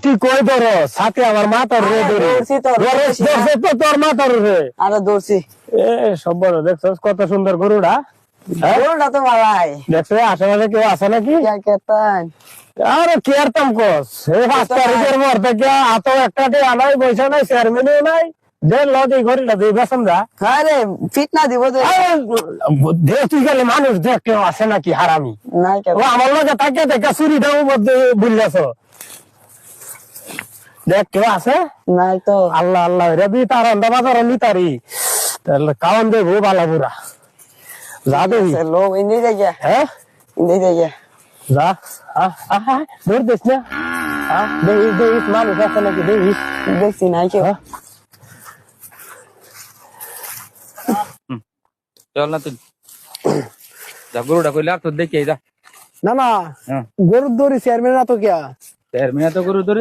তুই কই ধর সাথে আমার মাথার রে ধরে দৌড়ছি তো, ধরছে তো তোর মাথার রে। আরে দৌড়ছি। এ সব বড় দেখছস কত সুন্দর গরুটা। হ্যাঁ? গরুটা তো ভালাই। দেখছো আশেপাশে কেউ আছে নাকি? কে কেতান? আরে কেয়ারতাম কস এই 5 তারিখের পর থেকে আতো একটা ডে আনাই পয়সা নাই চেয়ারম্যানও নাই দেন লগে ঘড়িটা দিয়ে বেসন যা। আরে ফিটনা দিব দে। দেখ তুই গেলে মানুষ দেখ কেউ আছে নাকি হারামি। নাই কে। ও আমার লগে থাকে দেখা চুরি দাও মধ্যে বুঝলাছ দেখ কেউ আছে নাই তো। আল্লাহ আল্লাহ রেবি তার অন্ধ বাজার নিতারি তাহলে কাউন দেবো বালা বুড়া যা দেবি লোক ইন্দি যাইয়া, হ্যাঁ ইন্দি যাইয়া। যা দৌড় দিস না দেখিস দেখিস মানুষ আছে নাকি দেখিস দেখছি নাই কেউ। চল না তুই যা গরুটা কইলে আর তোর দেখি যা না না হ্যাঁ গরুর দড়ি চেয়ারম্যান না তো কে? চেয়ারম্যান তো গরু ধরে